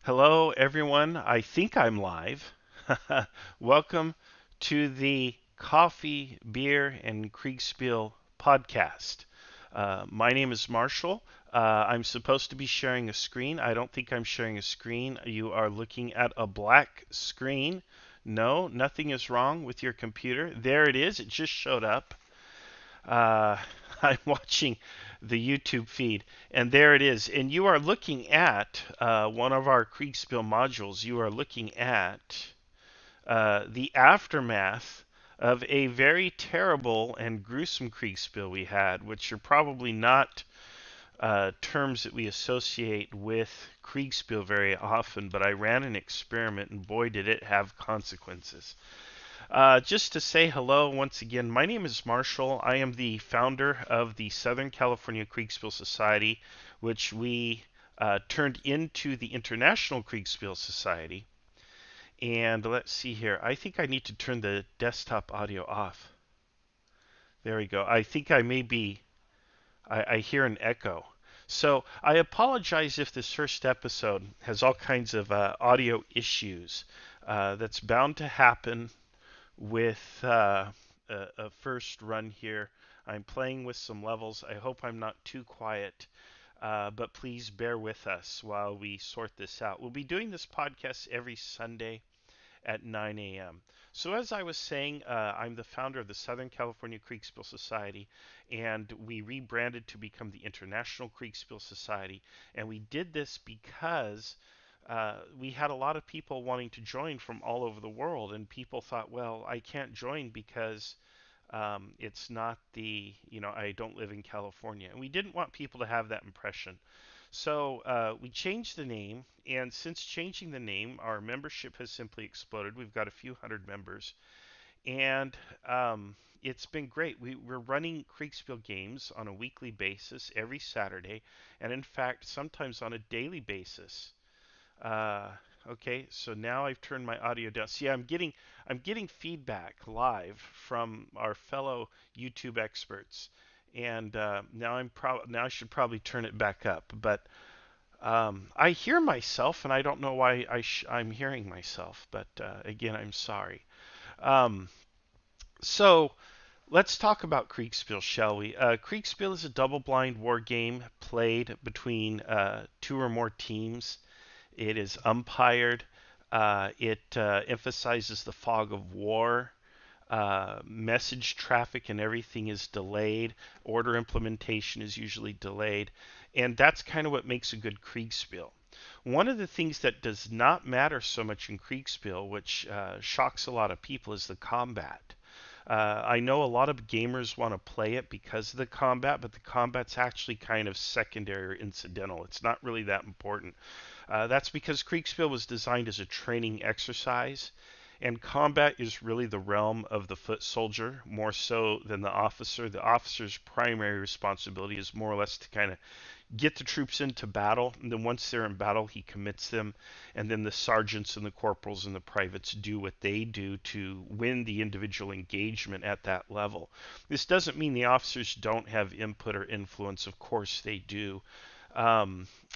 Hello, everyone. I think I'm live. Welcome to the Coffee, Beer, and Kriegspiel podcast. My name is Marshall. I'm supposed to be sharing a screen. I don't think I'm sharing a screen. You are looking at a black screen. No, nothing is wrong with your computer. There it is. It just showed up. Uh, I'm watching the YouTube feed, and there it is. And you are looking at one of our Kriegspiel modules. You are looking at the aftermath of a very terrible and gruesome Kriegspiel we had, which are probably not terms that we associate with Kriegspiel very often, but I ran an experiment, and boy, did it have consequences. Just to say hello once again, my name is Marshall. I am the founder of the Southern California Kriegspiel Society, which we turned into the International Kriegspiel Society. And let's see here. I think I need to turn the desktop audio off. There we go. I think I may be, I hear an echo. So I apologize if this first episode has all kinds of audio issues. That's bound to happen with a first run here. I'm playing with some levels. I hope I'm not too quiet, but please bear with us while we sort this out. We'll be doing this podcast every Sunday at 9 a.m. So, as I was saying, I'm the founder of the Southern California Kriegspiel Society, and we rebranded to become the International Kriegspiel Society. And we did this because we had a lot of people wanting to join from all over the world, and people thought, well, I can't join because it's not I don't live in California. And we didn't want people to have that impression. So we changed the name, and since changing the name, our membership has simply exploded. We've got a few hundred members, and it's been great. We're running Kriegspiel games on a weekly basis every Saturday, and in fact, sometimes on a daily basis. Uh, okay, so now I've turned my audio down. See, I'm getting feedback live from our fellow YouTube experts, and now I should probably turn it back up. But I hear myself, and I don't know why I'm hearing myself. But again, I'm sorry. Um, so let's talk about Kriegspiel, shall we? Kriegspiel is a double-blind war game played between two or more teams. It is umpired. It emphasizes the fog of war. Message traffic and everything is delayed. Order implementation is usually delayed. And that's kind of what makes a good Kriegspiel. One of the things that does not matter so much in Kriegspiel, which shocks a lot of people, is the combat. I know a lot of gamers want to play it because of the combat, but the combat's actually kind of secondary or incidental. It's not really that important. That's because Kriegspiel was designed as a training exercise, and combat is really the realm of the foot soldier more so than the officer. The officer's primary responsibility is more or less to kind of get the troops into battle, and then once they're in battle, he commits them, and then the sergeants and the corporals and the privates do what they do to win the individual engagement at that level. This doesn't mean the officers don't have input or influence. Of course they do.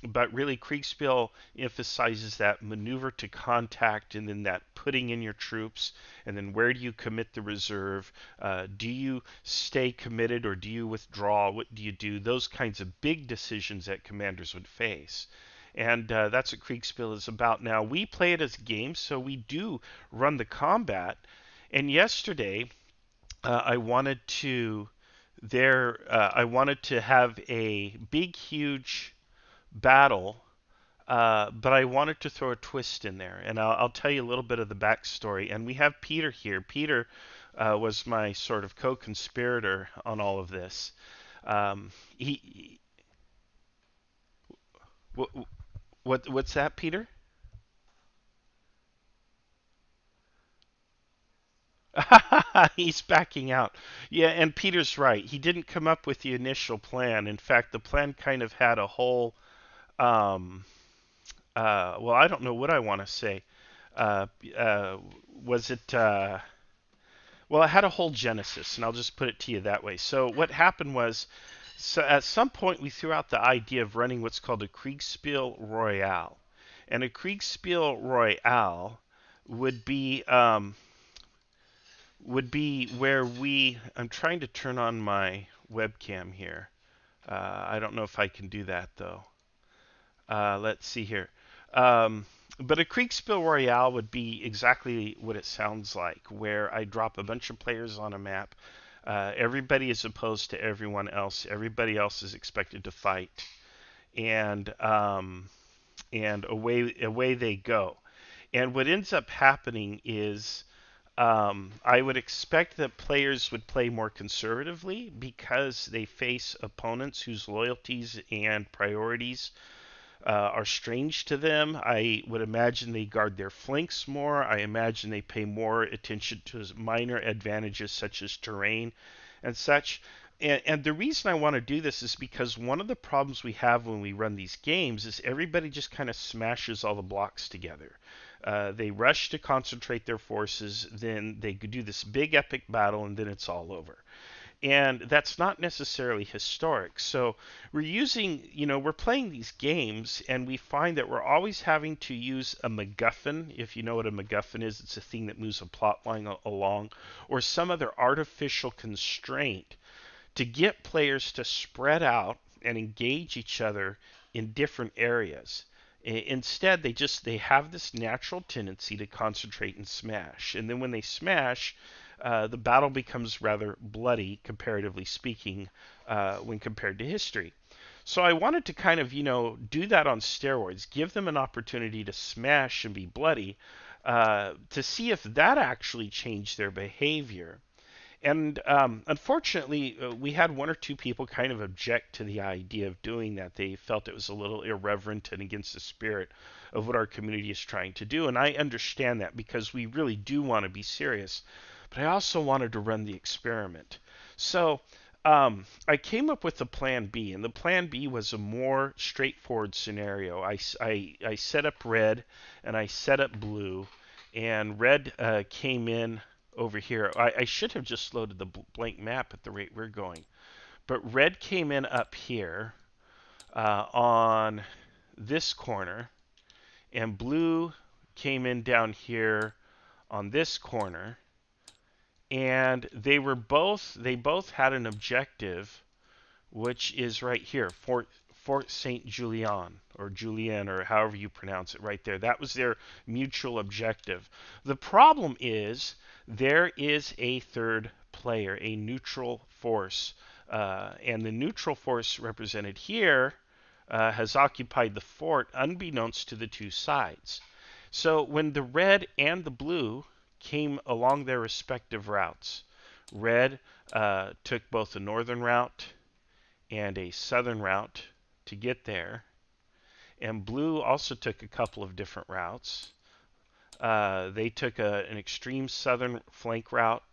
But really, Kriegspiel emphasizes that maneuver to contact and then that putting in your troops, and then where do you commit the reserve? Do you stay committed or do you withdraw? What do you do? Those kinds of big decisions that commanders would face. And that's what Kriegspiel is about. Now, we play it as a game, so we do run the combat. And yesterday, I wanted to I wanted to have a big, huge battle, but I wanted to throw a twist in there, and I'll tell you a little bit of the backstory. And we have Peter here. Peter was my sort of co-conspirator on all of this. He, what, what's that, Peter? He's backing out. Yeah, and Peter's right. He didn't come up with the initial plan. In fact, the plan kind of had a whole um, well, I don't know what I want to say. Uh, uh, was it? Well, it had a whole genesis, and I'll just put it to you that way. So what happened was, so at some point we threw out the idea of running what's called a Kriegsspiel Royale. And a Kriegsspiel Royale would be um, where I'm trying to turn on my webcam here. I don't know if I can do that though. Let's see here. Um, but a Kriegspiel Royale would be exactly what it sounds like, where I drop a bunch of players on a map. Everybody is opposed to everyone else. Everybody else is expected to fight, and away they go. And what ends up happening is I would expect that players would play more conservatively because they face opponents whose loyalties and priorities are strange to them. I would imagine they guard their flanks more. I imagine they pay more attention to minor advantages such as terrain and such. And the reason I want to do this is because one of the problems we have when we run these games is everybody just kind of smashes all the blocks together. They rush to concentrate their forces, then they do this big epic battle, and then it's all over. And that's not necessarily historic. So we're playing these games, and we find that we're always having to use a MacGuffin. If you know what a MacGuffin is, it's a thing that moves a plot line along, or some other artificial constraint to get players to spread out and engage each other in different areas. Instead, they have this natural tendency to concentrate and smash. And then when they smash, the battle becomes rather bloody, comparatively speaking, when compared to history. So I wanted to kind of, do that on steroids, give them an opportunity to smash and be bloody, to see if that actually changed their behavior. And unfortunately, we had one or two people kind of object to the idea of doing that. They felt it was a little irreverent and against the spirit of what our community is trying to do. And I understand that because we really do want to be serious. But I also wanted to run the experiment. So I came up with a plan B, and the plan B was a more straightforward scenario. I set up red and I set up blue, and red came in over here. I should have just loaded the blank map at the rate we're going. But red came in up here on this corner, and blue came in down here on this corner. And they both had an objective, which is right here, Fort Saint Julien or Julien or however you pronounce it right there. That was their mutual objective. The problem is there is a third player, a neutral force, and the neutral force represented here has occupied the fort unbeknownst to the two sides. So when the red and the blue came along their respective routes, red took both a northern route and a southern route to get there, and blue also took a couple of different routes. They took an extreme southern flank route,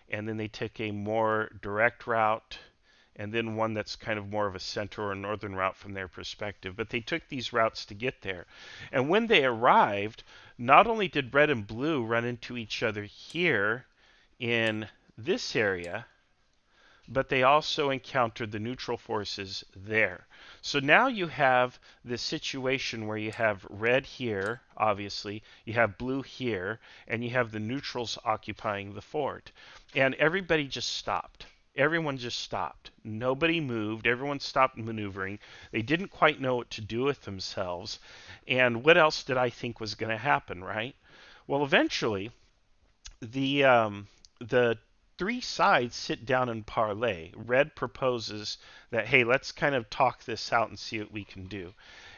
and then they took a more direct route, and then one that's kind of more of a center or northern route from their perspective. But they took these routes to get there. And when they arrived, not only did red and blue run into each other here in this area, but they also encountered the neutral forces there. So now you have this situation where you have red here, obviously, you have blue here, and you have the neutrals occupying the fort. And everybody just stopped. Everyone just stopped. Nobody moved. Everyone stopped maneuvering. They didn't quite know what to do with themselves. And what else did I think was going to happen, right? Well, eventually, the three sides sit down and parlay. Red proposes that, hey, let's kind of talk this out and see what we can do.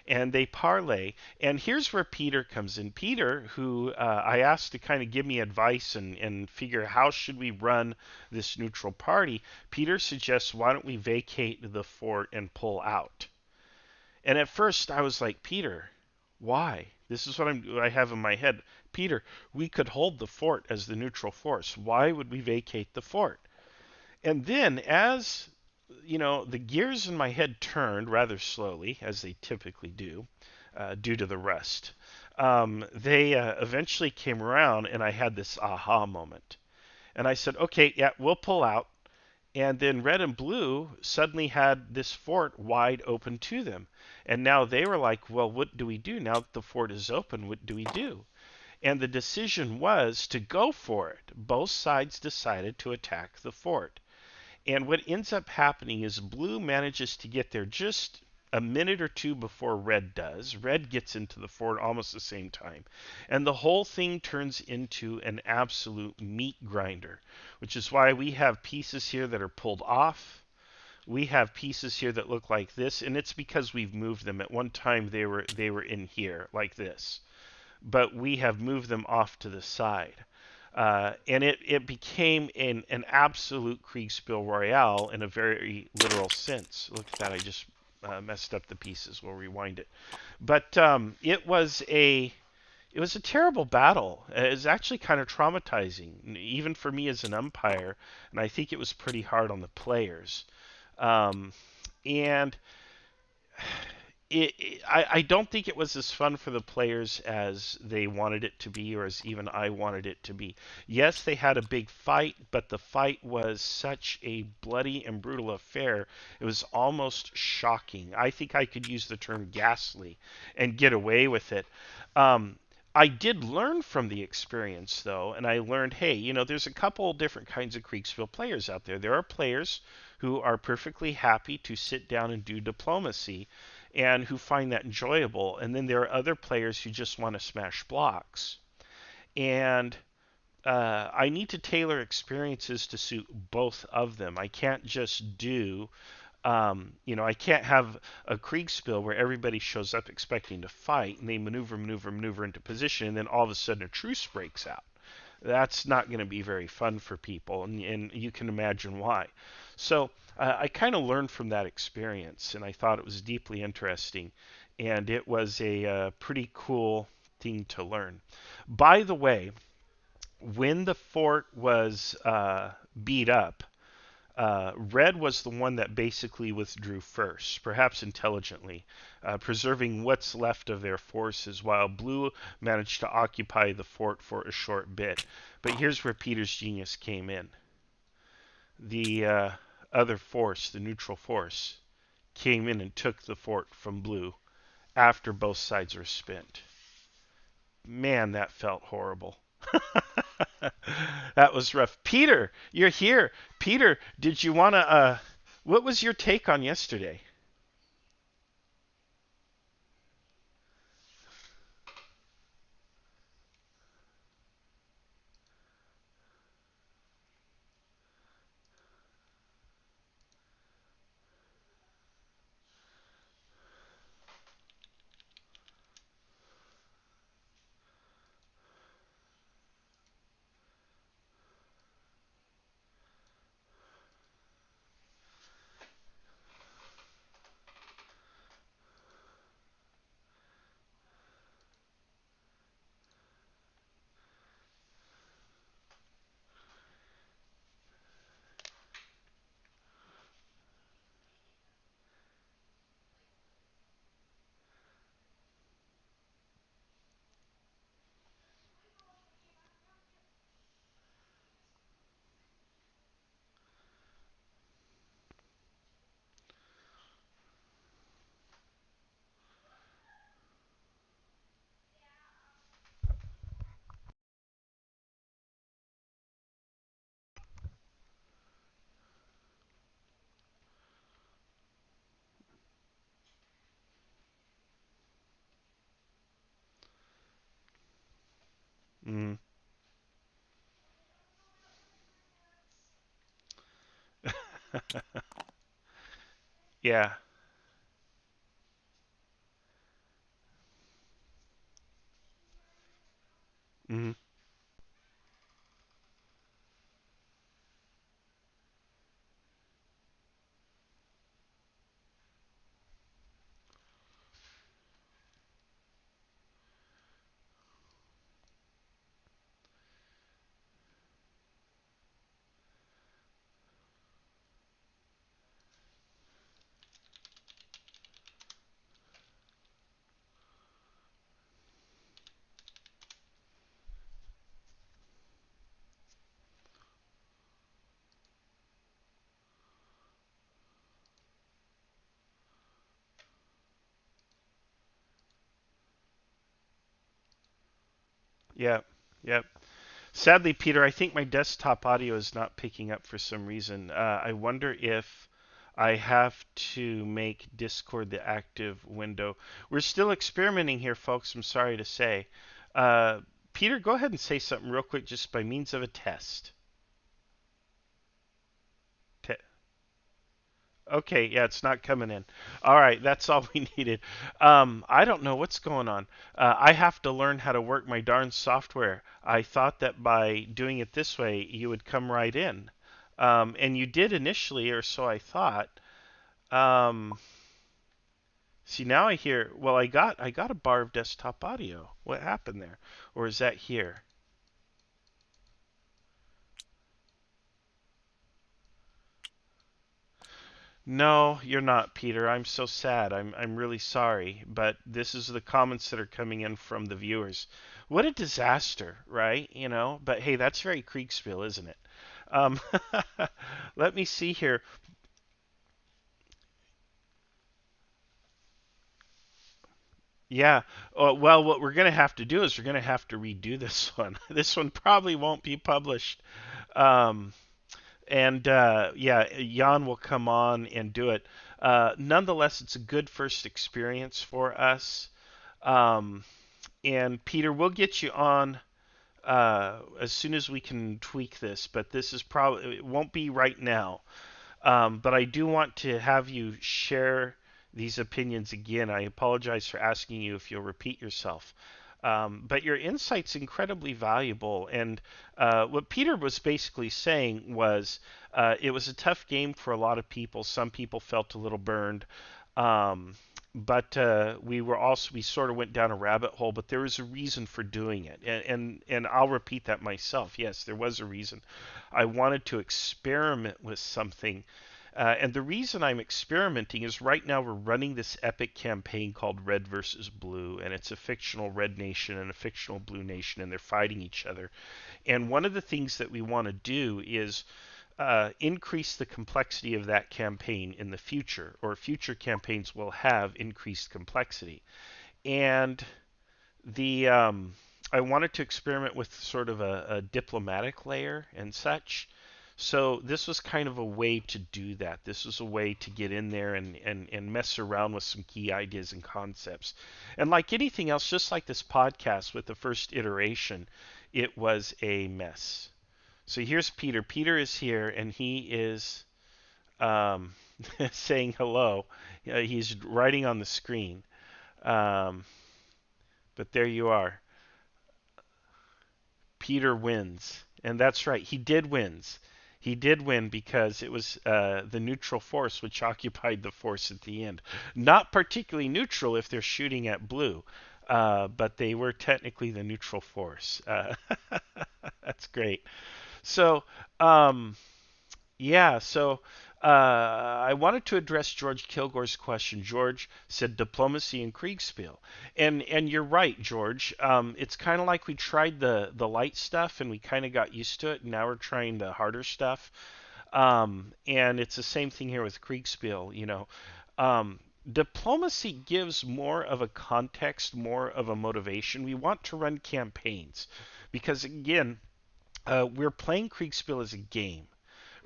And they parlay. And here's where Peter comes in. Peter, who I asked to kind of give me advice and figure how should we run this neutral party, Peter suggests, why don't we vacate the fort and pull out? And at first I was like, Peter, why? This is what I have in my head. Peter, we could hold the fort as the neutral force. Why would we vacate the fort? And then, as the gears in my head turned rather slowly, as they typically do, due to the rust. They eventually came around, and I had this aha moment. And I said, okay, yeah, we'll pull out. And then red and blue suddenly had this fort wide open to them. And now they were like, well, what do we do? Now that the fort is open, what do we do? And the decision was to go for it. Both sides decided to attack the fort. And what ends up happening is blue manages to get there just a minute or two before red does. Red gets into the fort almost the same time. And the whole thing turns into an absolute meat grinder, which is why we have pieces here that are pulled off. We have pieces here that look like this, and it's because we've moved them. At one time they were in here like this, but we have moved them off to the side. And it became an absolute Kriegsspiel Royale in a very literal sense. Look at that, I just messed up the pieces. We'll rewind it. But it was a terrible battle. It was actually kind of traumatizing, even for me as an umpire, and I think it was pretty hard on the players. And I don't think it was as fun for the players as they wanted it to be, or as even I wanted it to be. Yes, they had a big fight, but the fight was such a bloody and brutal affair. It was almost shocking. I think I could use the term ghastly and get away with it. Um, I did learn from the experience, though, and I learned, hey, there's a couple different kinds of Kriegspiel players out there. There are players who are perfectly happy to sit down and do diplomacy and who find that enjoyable. And then there are other players who just want to smash blocks. And I need to tailor experiences to suit both of them. I can't just do, I can't have a Kriegspiel where everybody shows up expecting to fight and they maneuver into position, and then all of a sudden a truce breaks out. That's not going to be very fun for people, and you can imagine why. So I kind of learned from that experience, and I thought it was deeply interesting, and it was a pretty cool thing to learn. By the way, when the fort was beat up, red was the one that basically withdrew first, perhaps intelligently, preserving what's left of their forces, while blue managed to occupy the fort for a short bit. But here's where Peter's genius came in. The other force, the neutral force, came in and took the fort from blue after both sides were spent. Man, that felt horrible. That was rough. Peter, you're here. Peter, did you want to what was your take on yesterday? Mm. Yeah. Mm. Yeah. Yep. Sadly, Peter, I think my desktop audio is not picking up for some reason. I wonder if I have to make Discord the active window. We're still experimenting here, folks. I'm sorry to say. Uh, Peter, go ahead and say something real quick, just by means of a test. Te- Okay, yeah, it's not coming in. All right, that's all we needed. I don't know what's going on. I have to learn how to work my darn software. I thought that by doing it this way, you would come right in. And you did initially, or so I thought. Um, See, now I hear, well, I got a bar of desktop audio. What happened there? Or is that here? No, you're not, Peter. I'm so sad. I'm really sorry, but this is the comments that are coming in from the viewers. What a disaster, right? But hey, that's very Kriegspiel, isn't it? Um, let me see here. Yeah. Well, what we're gonna have to do is we're gonna have to redo this one. This one probably won't be published. Um, and yeah, Jan will come on and do it. Nonetheless, it's a good first experience for us. Um, and Peter, we'll get you on as soon as we can tweak this, but this is probably, it won't be right now. But I do want to have you share these opinions again. I apologize for asking you if you'll repeat yourself. But your insight's incredibly valuable. And what Peter was basically saying was it was a tough game for a lot of people. Some people felt a little burned. Um, but we sort of went down a rabbit hole, but there was a reason for doing it. And I'll repeat that myself. Yes, there was a reason. I wanted to experiment with something. And the reason I'm experimenting is right now we're running this epic campaign called Red versus Blue, and it's a fictional red nation and a fictional blue nation, and they're fighting each other. And one of the things that we want to do is increase the complexity of that campaign in the future, or future campaigns will have increased complexity. And the I wanted to experiment with sort of a diplomatic layer and such. So this was kind of a way to do that. This was a way to get in there and mess around with some key ideas and concepts. And like anything else, just like this podcast with the first iteration, it was a mess. So here's Peter. Peter is here and he is um, saying hello. He's writing on the screen. Um, but there you are. Peter wins. And that's right, he did wins. He did win because it was the neutral force which occupied the force at the end. Not particularly neutral if they're shooting at blue, but they were technically the neutral force. That's great. So, um, yeah, so I wanted to address George Kilgore's question. George said diplomacy and Kriegspiel, and you're right, George. It's kind of like we tried the light stuff and we kind of got used to it, and now we're trying the harder stuff. And it's the same thing here with Kriegspiel. Diplomacy gives more of a context, more of a motivation. We want to run campaigns because again, we're playing Kriegspiel as a game.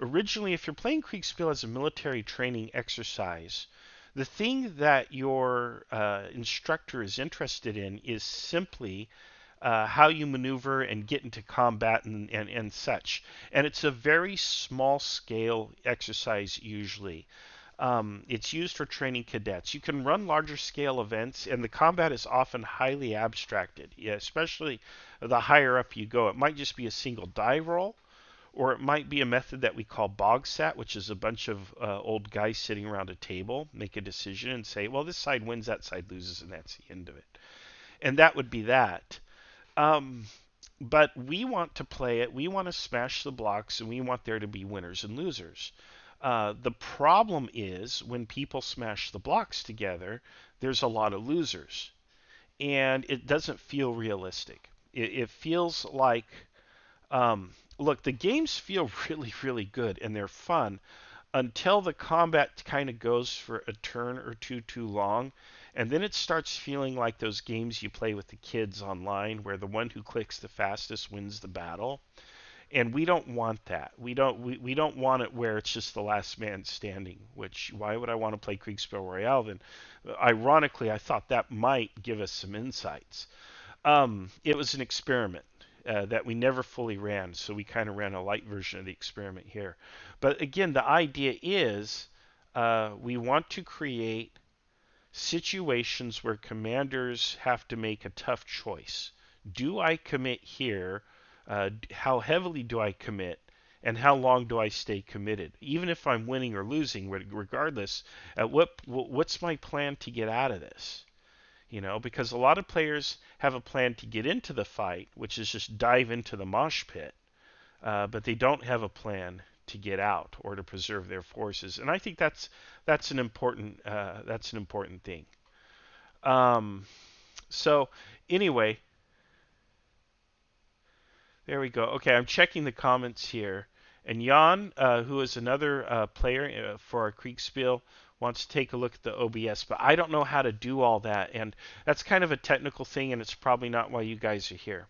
Originally, if you're playing Kriegspiel as a military training exercise, the thing that your instructor is interested in is simply how you maneuver and get into combat and such. And it's a very small scale exercise usually. It's used for training cadets. You can run larger scale events, and the combat is often highly abstracted, yeah, especially the higher up you go. It might just be a single die roll, or it might be a method that we call bog sat, which is a bunch of old guys sitting around a table, make a decision and say, well, this side wins, that side loses, and that's the end of it. And that would be that. Um, but we want to play it, we want to smash the blocks, and we want there to be winners and losers. The problem is when people smash the blocks together, there's a lot of losers. And it doesn't feel realistic. It feels like look, the games feel really, really good and they're fun until the combat kind of goes for a turn or two too long. And then it starts feeling like those games you play with the kids online where the one who clicks the fastest wins the battle. And we don't want that. We don't want it where it's just the last man standing, which why would I want to play Kriegsspiel Royale then? Ironically, I thought that might give us some insights. It was an experiment that we never fully ran, so we kind of ran a light version of the experiment here. But again, the idea is we want to create situations where commanders have to make a tough choice. Do I commit here? How heavily do I commit? And how long do I stay committed? Even if I'm winning or losing, regardless, what's my plan to get out of this? Because a lot of players have a plan to get into the fight, which is just dive into the mosh pit, but they don't have a plan to get out or to preserve their forces. And I think that's an important thing. Um, so anyway, there we go. Okay, I'm checking the comments here, and Jan, who is another player for our Kriegspiel, wants to take a look at the OBS, but I don't know how to do all that, and that's kind of a technical thing, and it's probably not why you guys are here.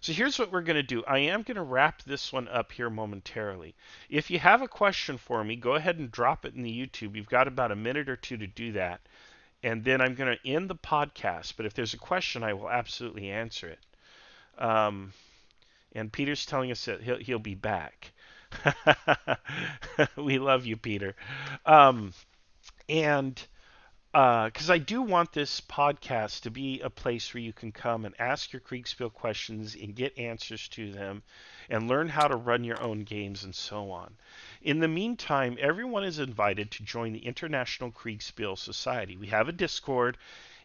So here's what we're going to do. I am going to wrap this one up here momentarily. If you have a question for me, go ahead and drop it in the YouTube. You've got about a minute or two to do that, and then I'm going to end the podcast. But if there's a question, I will absolutely answer it. Um, and Peter's telling us that he'll be back. We love you, Peter. Um, and because I do want this podcast to be a place where you can come and ask your Kriegspiel questions and get answers to them and learn how to run your own games and so on. In the meantime, everyone is invited to join the International Kriegspiel Society. We have a Discord,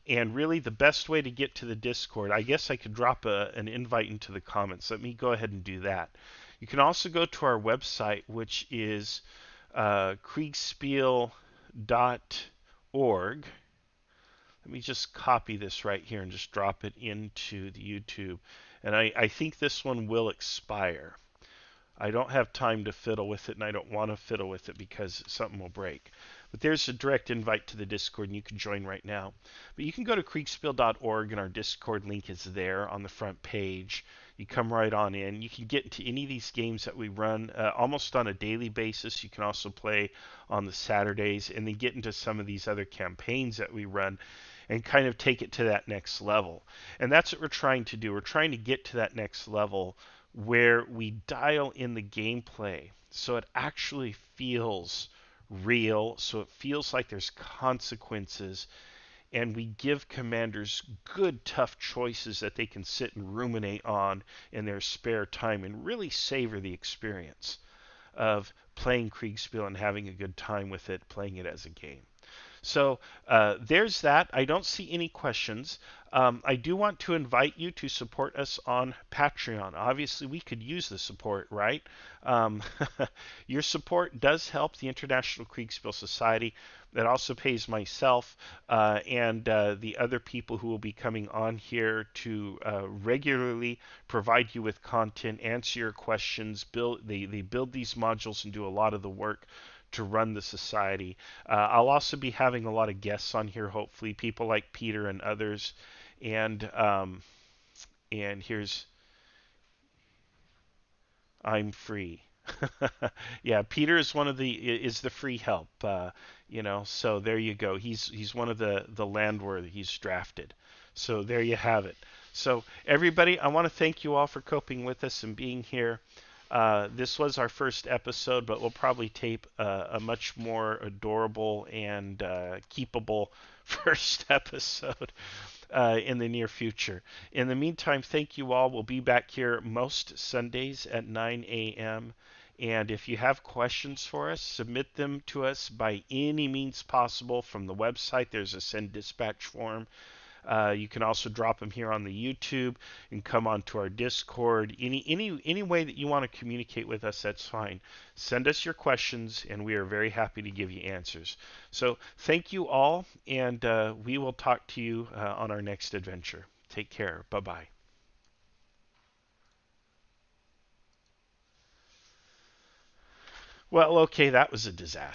and really the best way to get to the Discord, I guess I could drop an invite into the comments. Let me go ahead and do that. You can also go to our website, which is kriegspiel.org. Let me just copy this right here and just drop it into the YouTube. And I think this one will expire. I don't have time to fiddle with it, and I don't want to fiddle with it because something will break. But there's a direct invite to the Discord, and you can join right now. But you can go to kriegspiel.org, and our Discord link is there on the front page. You come right on in. You can get into any of these games that we run almost on a daily basis. You can also play on the Saturdays, and then get into some of these other campaigns that we run and kind of take it to that next level. And that's what we're trying to do. We're trying to get to that next level where we dial in the gameplay so it actually feels real, so it feels like there's consequences, and we give commanders good, tough choices that they can sit and ruminate on in their spare time and really savor the experience of playing Kriegspiel and having a good time with it, playing it as a game. So there's that. I don't see any questions. I do want to invite you to support us on Patreon. Obviously, we could use the support, right? Um, your support does help the International Kriegsspiel Society. That also pays myself and the other people who will be coming on here to regularly provide you with content, answer your questions. They build these modules and do a lot of the work to run the society. I'll also be having a lot of guests on here, hopefully, people like Peter and others. And here's I'm free. Yeah, Peter is the free help. So there you go. He's one of the landworthy. He's drafted. So there you have it. So everybody, I want to thank you all for coping with us and being here. This was our first episode, but we'll probably tape a much more adorable and keepable first episode in the near future. In the meantime, thank you all. We'll be back here most Sundays at 9 a.m. And if you have questions for us, submit them to us by any means possible from the website. There's a send dispatch form. You can also drop them here on the YouTube and come onto our Discord. Any way that you want to communicate with us, that's fine. Send us your questions, and we are very happy to give you answers. So thank you all, and we will talk to you on our next adventure. Take care. Bye-bye. Well, okay, that was a disaster.